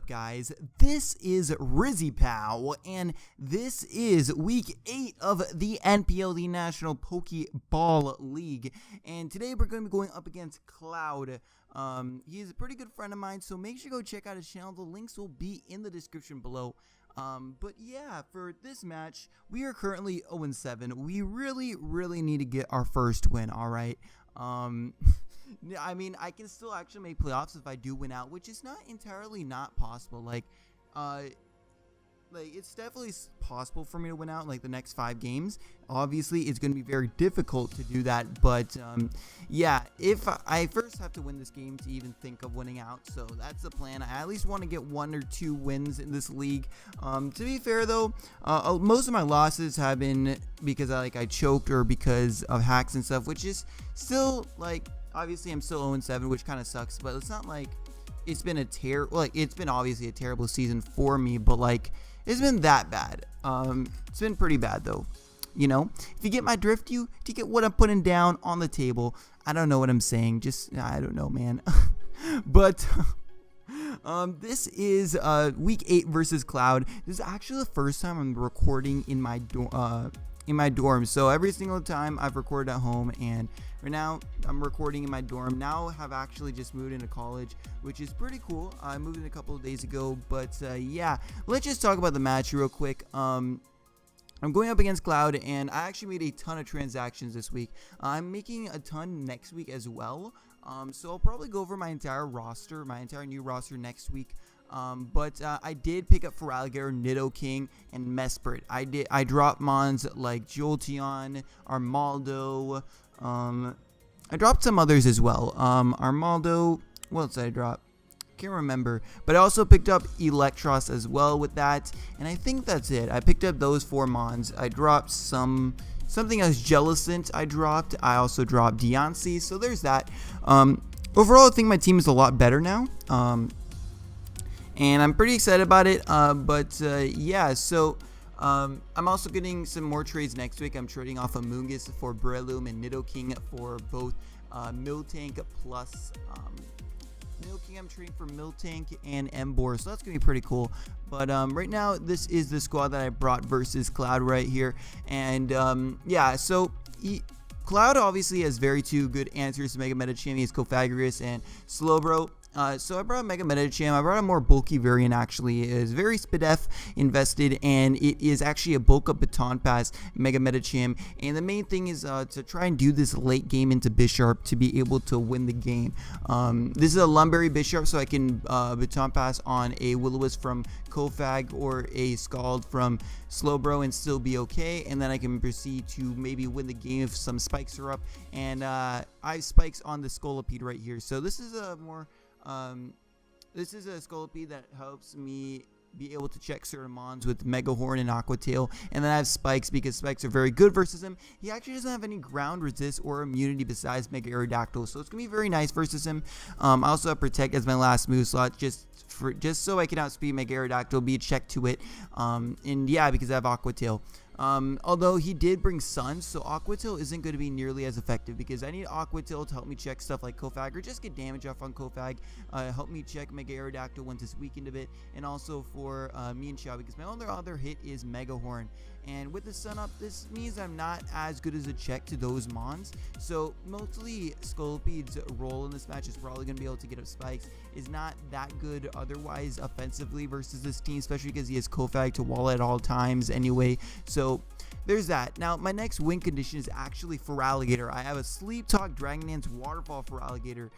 guys? This is RizzyPOW, and this is week 8 of the NPL, the National Pokeball League. And today we're going to be going up against Cloud. He's a pretty good friend of mine, so make sure you go check out his channel. The links will be in the description below. But yeah, for this match, we are currently 0-7. We really need to get our first win, alright? I mean, I can still actually make playoffs if I do win out, which is not entirely not possible. Like, it's definitely possible for me to win out in, like, the next 5 games. Obviously, it's going to be very difficult to do that, but, yeah, if I first have to win this game to even think of winning out, so that's the plan. I at least want to get 1 or 2 wins in this league. To be fair, though, most of my losses have been because I choked or because of hacks and stuff, which is still, like, obviously I'm still 0-7, which kind of sucks, but it's not like it's been it's been obviously a terrible season for me, but, like, it's been that bad. It's been pretty bad, though. You know, if you get my drift, you get what I'm putting down on the table. I don't know what I'm saying. I don't know, man. But this is week 8 versus Cloud. This is actually the first time I'm recording in my dorm. So every single time I've recorded at home, and right now I'm recording in my dorm. Now I've actually just moved into college, which is pretty cool. I moved in a couple of days ago, but yeah, let's just talk about the match real quick. I'm going up against Cloud, and I actually made a ton of transactions this week. I'm making a ton next week as well. So I'll probably go over my entire new roster next week. But I did pick up Feraligatr, Nidoking, and Mesprit. I dropped mons like Jolteon, Armaldo. I dropped some others as well. Armaldo. What else did I drop? Can't remember. But I also picked up Electros as well with that, and I think that's it. I picked up those 4 mons. I dropped something else. Jellicent I also dropped Deontay, so there's that. Overall, I think my team is a lot better now. And I'm pretty excited about it, yeah, so I'm also getting some more trades next week. I'm trading off Amoonguss for Breloom and Nidoking for both Miltank plus Nidoking. I'm trading for Miltank and Emboar, so that's going to be pretty cool. But right now, this is the squad that I brought versus Cloud right here. And yeah, so Cloud obviously has two very good answers to Mega Medicham. He has Cofagrigus and Slowbro. So I brought a Mega Medicham. I brought a more bulky variant, actually. It is very Spadef invested, and it is actually a bulk up Baton Pass Mega Medicham. And the main thing is to try and do this late game into Bisharp to be able to win the game. This is a Lumberry Bisharp, so I can Baton Pass on a Will-O-Wisp from Kofag or a Scald from Slowbro and still be okay. And then I can proceed to maybe win the game if some spikes are up. And I have spikes on the Scolipede right here. So this is a more... this is a Scolipede that helps me be able to check certain mons with Mega Horn and Aqua Tail, and then I have Spikes because Spikes are very good versus him. He actually doesn't have any ground resist or immunity besides Mega Aerodactyl, so it's gonna be very nice versus him. I also have Protect as my last move slot, just so I can outspeed Mega Aerodactyl, be a check to it, and yeah, because I have Aqua Tail. Although he did bring Sun, so Aqua Tail isn't going to be nearly as effective because I need Aqua Tail to help me check stuff like Kofag or just get damage off on Kofag, help me check Mega Aerodactyl once it's weakened a bit, and also for me and Xiao because my other hit is Mega Horn. And with the Sun up, this means I'm not as good as a check to those mons. So mostly Scolipede's role in this match is probably going to be able to get up spikes. Is not that good otherwise offensively versus this team, especially because he has Kofag to wall at all times anyway. So there's that. Now my next win condition is actually Feraligatr. I have a Sleep Talk Dragon Dance Waterfall Feraligatr.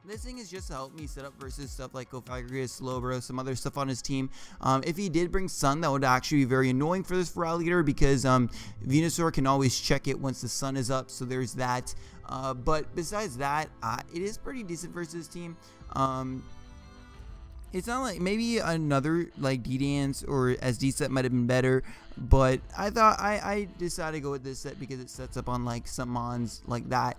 This thing is just to help me set up versus stuff like Cofagrigus, Slowbro, some other stuff on his team. If he did bring Sun, that would actually be very annoying for this Feraligatr because Venusaur can always check it once the sun is up, so there's that. But besides that, it is pretty decent versus his team. It's not like maybe another like D-Dance or SD set might have been better, but I thought I decided to go with this set because it sets up on like some mons like that.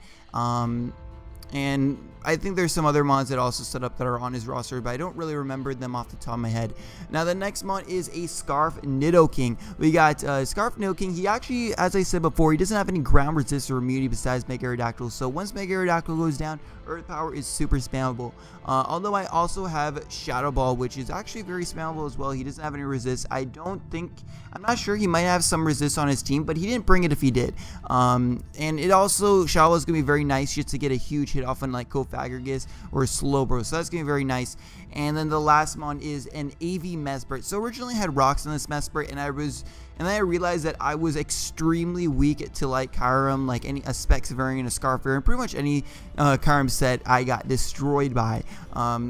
And I think there's some other mods that also set up that are on his roster, but I don't really remember them off the top of my head. Now, the next mod is a Scarf Nidoking. We got Scarf Nidoking. He actually, as I said before, he doesn't have any ground resist or immunity besides Mega Aerodactyl. So once Mega Aerodactyl goes down, Earth Power is super spammable. Although I also have Shadow Ball, which is actually very spammable as well. He doesn't have any resist. I'm not sure, he might have some resist on his team, but he didn't bring it if he did. And it also, Shadow Ball is going to be very nice just to get a huge hit off on like Feraligatr or Slowbro. So that's going to be very nice. And then the last mon is an AV Mesprit. So originally I had rocks on this Mesprit, and then I realized that I was extremely weak to like Kyurem, like a Specs variant, a Scarf variant, pretty much any Kyurem set I got destroyed by.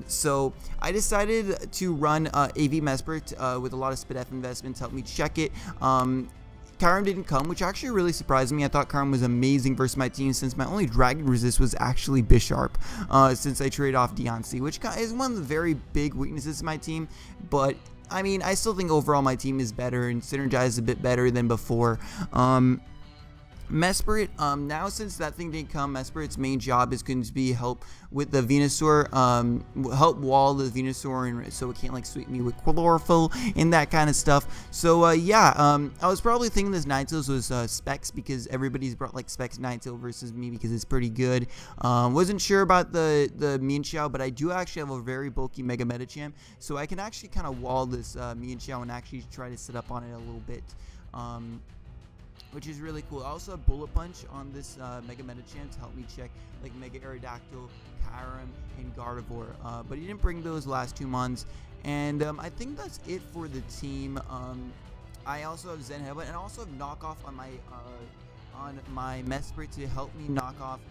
So I decided to run AV Mesprit with a lot of SpitF investment to help me check it. Kyurem didn't come, which actually really surprised me. I thought Kyurem was amazing versus my team, since my only Dragon Resist was actually Bisharp, since I traded off Deontay, which is one of the very big weaknesses of my team. But I mean, I still think overall my team is better and synergized a bit better than before. Mesprit, now since that thing didn't come, Mesprit's main job is going to be help with the Venusaur, help wall the Venusaur, and so it can't like sweep me with chlorophyll and that kind of stuff. So yeah, I was probably thinking this Ninetales was Specs, because everybody's brought like Specs Ninetale versus me because it's pretty good. Wasn't sure about the Mienshao, but I do actually have a very bulky Mega Medicham, so I can actually kind of wall this Mienshao and actually try to sit up on it a little bit. Which is really cool. I also have Bullet Punch on this Mega Medicham to help me check like Mega Aerodactyl, Kyurem, and Gardevoir. But he didn't bring those last two mons. And I think that's it for the team. I also have Zen Headbutt, and I also have Knockoff on my Mesprit to help me knock off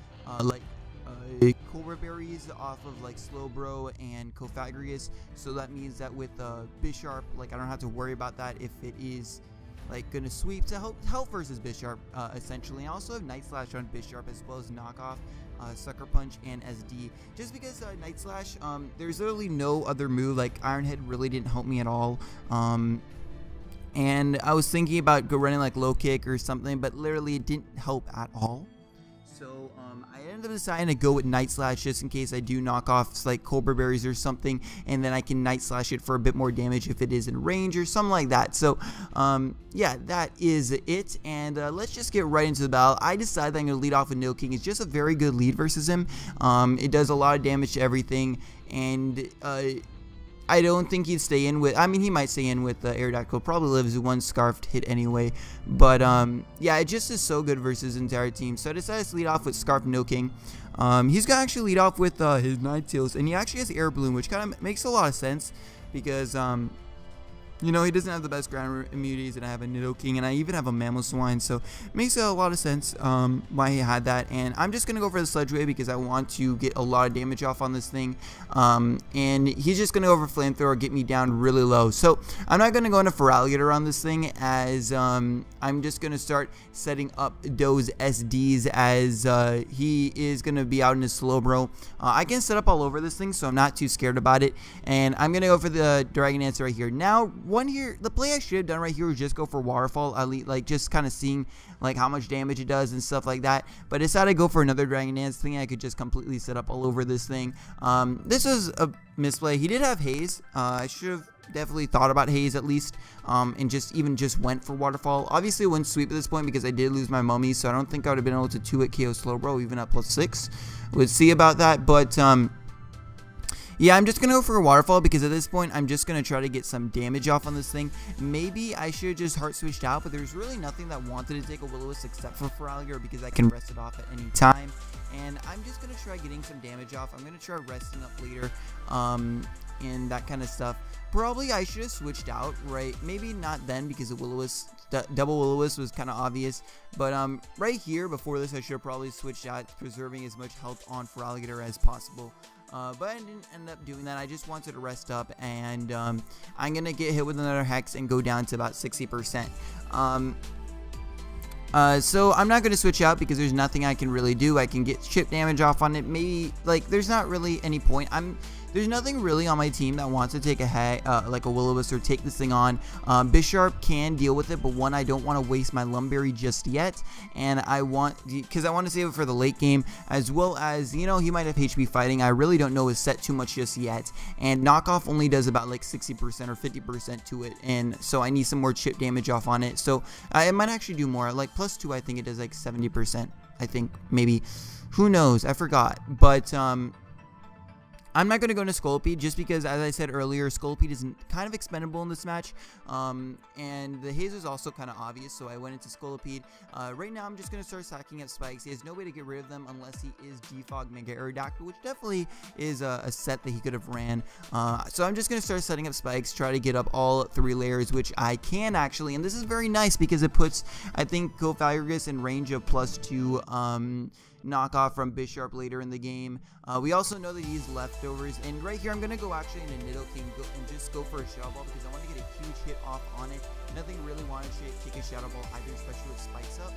Cobra Berries off of like Slowbro and Feraligatr. So that means that with Bisharp, like I don't have to worry about that if it is like gonna sweep to help versus Bisharp, essentially. I also have Night Slash on Bisharp, as well as knockoff Sucker Punch and SD, just because Night Slash, there's literally no other move. Like Iron Head really didn't help me at all, and I was thinking about running like Low Kick or something, but literally it didn't help at all. So I ended up deciding to go with Night Slash just in case I do knock off like Cobra Berries or something, and then I can Night Slash it for a bit more damage if it is in range or something like that. So yeah, that is it, and let's just get right into the battle. I decided that I'm going to lead off with Nidoking. It's just a very good lead versus him. It does a lot of damage to everything, and I don't think he'd stay in with, I mean, he might stay in with Aerodactyl, probably lives one Scarfed hit anyway, but yeah, it just is so good versus his entire team. So I decided to lead off with Scarf Nidoking. He's gonna actually lead off with his Ninetales, and he actually has Air Balloon, which kind of makes a lot of sense, because you know, he doesn't have the best ground immunities, and I have a Nidoking, and I even have a Mamoswine, so it makes a lot of sense why he had that. And I'm just going to go for the Sludge Wave because I want to get a lot of damage off on this thing, and he's just going to go for Flamethrower, get me down really low. So I'm not going to go into Feraligatr on this thing, as I'm just going to start setting up those SDs, as he is going to be out in his Slowbro. I can set up all over this thing, so I'm not too scared about it, and I'm going to go for the Dragon Dance right here. Now, the play I should have done right here was just go for Waterfall, like just kind of seeing like how much damage it does and stuff like that. But I decided to go for another Dragon Dance thing. I could just completely set up all over this thing. This was a misplay. He did have Haze. I should have definitely thought about Haze at least, and just went for Waterfall. Obviously, it wouldn't sweep at this point because I did lose my Mummy, so I don't think I would have been able to 2-hit KO Slowbro even at +6. We'll see about that, but yeah, I'm just going to go for a Waterfall because at this point, I'm just going to try to get some damage off on this thing. Maybe I should have just Heart Switched out, but there's really nothing that wanted to take a Will-O-Wisp except for Feraligatr because I can rest it off at any time. And I'm just going to try getting some damage off. I'm going to try resting up later, and that kind of stuff. Probably I should have switched out, right? Maybe not then because the Will-O-Wisp, double Will-O-Wisp was kind of obvious. But right here, before this, I should have probably switched out, preserving as much health on Feraligatr as possible. But I didn't end up doing that. I just wanted to rest up, and I'm going to get hit with another Hex and go down to about 60%. So I'm not going to switch out because there's nothing I can really do. I can get chip damage off on it. Maybe, like, there's not really any point. I'm there's nothing really on my team that wants to take a like a Will-O-Wisp or take this thing on. Bisharp can deal with it, but one, I don't want to waste my Lumberry just yet, and I want to save it for the late game, as well as, you know, he might have HP fighting. I really don't know his set too much just yet, and knockoff only does about like 60% or 50% to it, and so I need some more chip damage off on it. So it might actually do more, like +2. I think it does like 70%. I think, maybe, who knows, I forgot. But I'm not going to go into Scolipede just because, as I said earlier, Scolipede is kind of expendable in this match, and the haze is also kind of obvious, so I went into Scolipede. Right now I'm just going to start stacking up spikes. He has no way to get rid of them unless he is Defog Mega Aerodactyl, which definitely is a set that he could have ran. So I'm just going to start setting up spikes, try to get up all 3 layers, which I can actually, and this is very nice because it puts, I think, Feraligatr in range of +2 knockoff from Bisharp later in the game. We also know that he's leftovers, and right here I'm going to go actually into Nidoking and just go for a Shadow Ball because I want to get a huge hit off on it. Nothing really wanted to take a Shadow Ball either, especially with spikes up.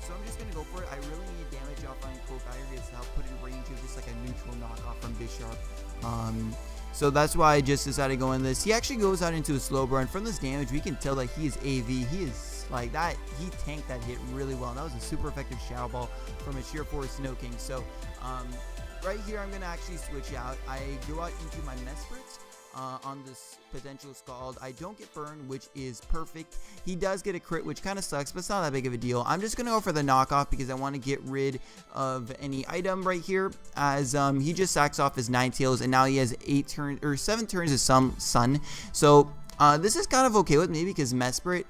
So I'm just going to go for it. I really need damage off on Feraligatr to help put in range of just like a neutral knockoff from Bisharp. So that's why I just decided to go in this. He actually goes out into a slow burn. From this damage, we can tell that he is AV. He is like that. He tanked that hit really well. And that was a super effective Shadow Ball from a Sheer Force Snoking. So right here, I'm going to actually switch out. I go out into my Mesprit on this potential Scald. I don't get burned, which is perfect. He does get a crit, which kind of sucks, but it's not that big of a deal. I'm just going to go for the knockoff because I want to get rid of any item right here, as he just sacks off his Ninetales, and now he has 7 turns of some Sun. So this is kind of okay with me because Mesprit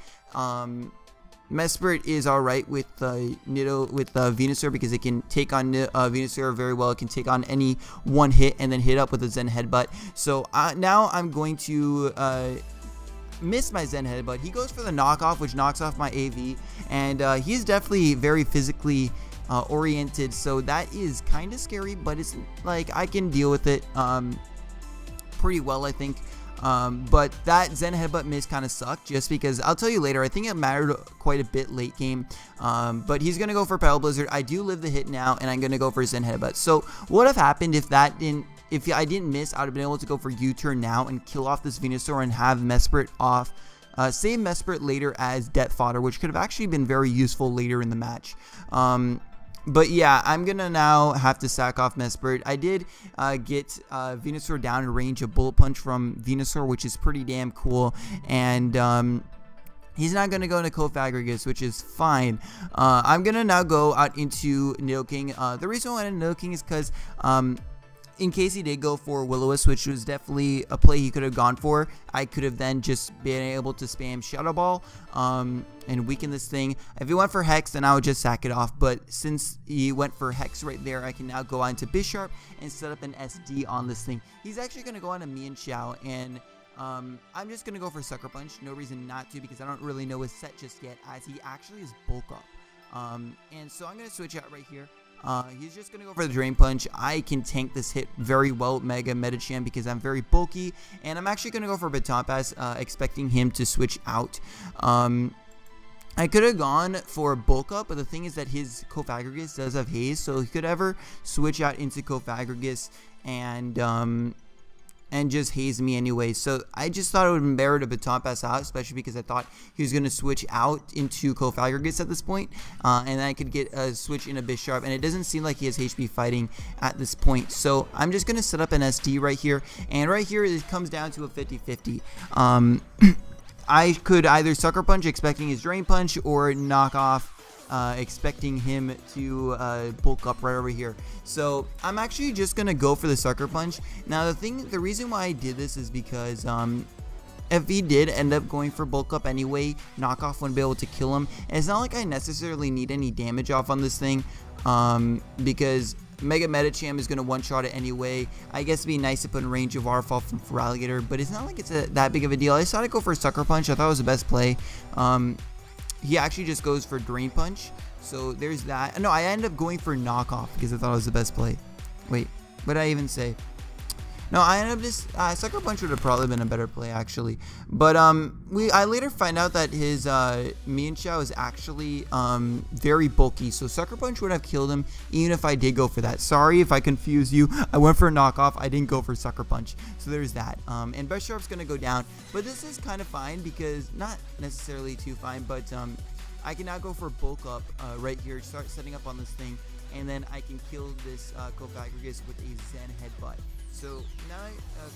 is alright with Venusaur because it can take on Venusaur very well. It can take on any one hit and then hit up with a Zen Headbutt. So now I'm going to miss my Zen Headbutt. He goes for the knockoff, which knocks off my AV, and he's definitely very physically oriented, so that is kind of scary, but it's like I can deal with it pretty well, I think. But that Zen Headbutt miss kind of sucked, just because I'll tell you later, I think it mattered quite a bit late game. But he's gonna go for Pebble Blizzard. I do live the hit now, and I'm gonna go for Zen Headbutt. So what have happened if I didn't miss? I would have been able to go for U-turn now and kill off this Venusaur and have Mesprit off. Save Mesprit later as death fodder, which could have actually been very useful later in the match. But yeah, I'm going to now have to sack off Mesprit. I did get Venusaur down in range of Bullet Punch from Venusaur, which is pretty damn cool. And he's not going to go into Feraligatr, which is fine. I'm going to now go out into Nidoking. The reason why I went into Nidoking is because in case he did go for Will-O-Wisp, which was definitely a play he could have gone for, I could have then just been able to spam Shadow Ball and weaken this thing. If he went for Hex, then I would just sack it off. But since he went for Hex right there, I can now go on to Bisharp and set up an SD on this thing. He's actually going to go on to Mienshao, and I'm just going to go for Sucker Punch. No reason not to, because I don't really know his set just yet, as he actually is Bulk Up. And so I'm going to switch out right here. He's just going to go for the Drain Punch. I can tank this hit very well with Mega Medicham because I'm very bulky. And I'm actually going to go for Baton Pass, expecting him to switch out. I could have gone for Bulk Up, but the thing is that his Feraligatr does have Haze, so he could ever switch out into Feraligatr and just haze me anyway. So I just thought it would merit a Baton Pass out, especially because I thought he was going to switch out into Feraligatr at this point, and I could get a switch in a Bisharp, and it doesn't seem like he has HP fighting at this point. So I'm just going to set up an SD right here, and right here it comes down to a 50-50. I could either Sucker Punch expecting his Drain Punch, or knock off expecting him to bulk up right over here. So I'm actually just gonna go for the Sucker Punch. Now the reason why I did this is because if he did end up going for bulk up anyway, knockoff wouldn't be able to kill him. And it's not like I necessarily need any damage off on this thing, because Mega Medicham is going to one-shot it anyway. I guess it'd be nice to put in range of Waterfall from Feraligatr, but it's not like it's that big of a deal. I decided to go for a Sucker Punch. I thought it was the best play. He actually just goes for Drain Punch, so there's that. No, I ended up going for Knockoff because I thought it was the best play. Wait, what did I even say? No, I ended up just Sucker Punch would have probably been a better play actually, but I later find out that his Mian Xiao is actually very bulky, so Sucker Punch would have killed him even if I did go for that. Sorry if I confused you. I went for a knockoff. I didn't go for Sucker Punch, so there's that. And Best Sharp's gonna go down, but this is kind of fine because not necessarily too fine, but I can now go for bulk up right here, start setting up on this thing, and then I can kill this Feraligatr with a Zen headbutt. So now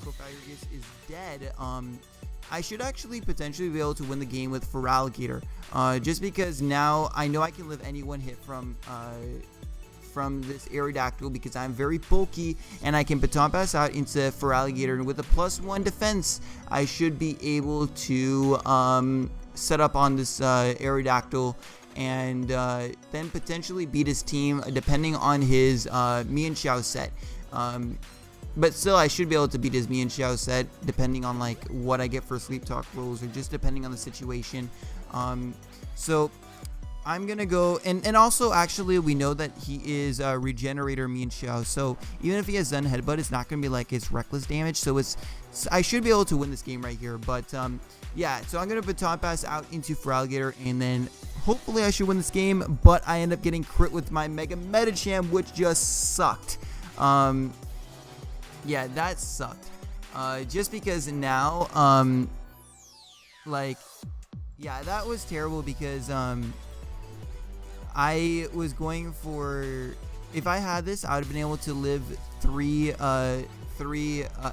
Feraligatr is dead. I should actually potentially be able to win the game with Feraligatr, just because now I know I can live any one hit from this Aerodactyl because I'm very bulky and I can baton pass out into Feraligatr, and with a +1 defense I should be able to set up on this Aerodactyl and then potentially beat his team depending on his Mian Xiao set. But still, I should be able to beat his Mian Xiao set depending on like what I get for Sleep Talk rolls or just depending on the situation. So I'm gonna go, and also actually we know that he is a Regenerator Mian Xiao, so even if he has Zen Headbutt, it's not gonna be like it's reckless damage, so I should be able to win this game right here. But yeah, so I'm gonna baton pass out into Feraligatr, and then hopefully I should win this game, but I end up getting crit with my Mega Medicham, which just sucked. Yeah, that sucked. Just because now, like, yeah, that was terrible because I was going for, if I had this, I would have been able to live three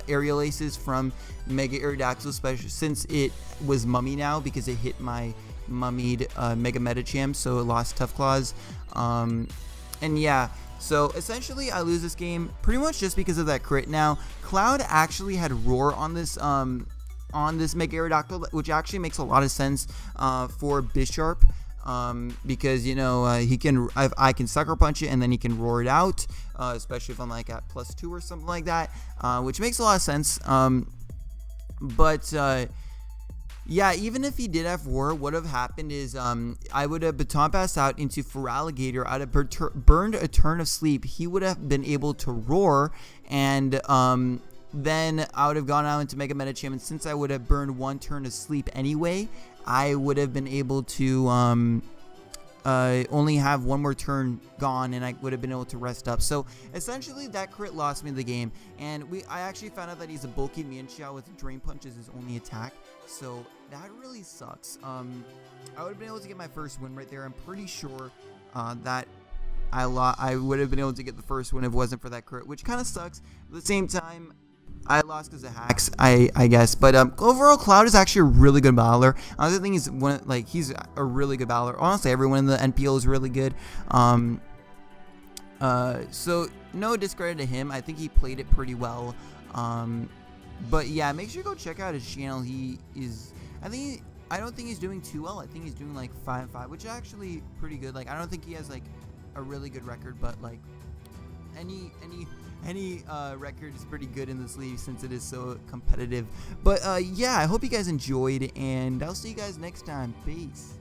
aerial aces from Mega Aerodactyl, especially since it was mummy now because it hit my mummied Mega Medicham, so it lost Tough Claws. And yeah, so essentially I lose this game pretty much just because of that crit. Now Cloud actually had Roar on this Mega Aerodactyl, which actually makes a lot of sense for Bisharp. Because you know I can Sucker Punch it and then he can roar it out, especially if I'm like at +2 or something like that, which makes a lot of sense. But yeah, even if he did have roar, what would have happened is I would have baton passed out into Feraligatr. I'd have burned a turn of sleep. He would have been able to roar, and then I would have gone out into Mega Medicham, and since I would have burned 1 turn of sleep anyway, I would have been able to only have 1 more turn gone, and I would have been able to rest up. So essentially that crit lost me the game, and I actually found out that he's a bulky Mian Xiao with Drain Punch as his only attack, so that really sucks. I would have been able to get my first win right there. I'm pretty sure that I would have been able to get the first win if it wasn't for that crit, which kind of sucks. But at the same time, I lost because of hacks, I guess. But overall, Cloud is actually a really good battler. Another thing is, he's a really good battler. Honestly, everyone in the NPL is really good. So no discredit to him. I think he played it pretty well. But yeah, make sure you go check out his channel. He is, I don't think he's doing too well. I think he's doing like 5-5, which is actually pretty good. Like, I don't think he has like a really good record, but like any record is pretty good in this league since it is so competitive. But yeah, I hope you guys enjoyed, and I'll see you guys next time. Peace.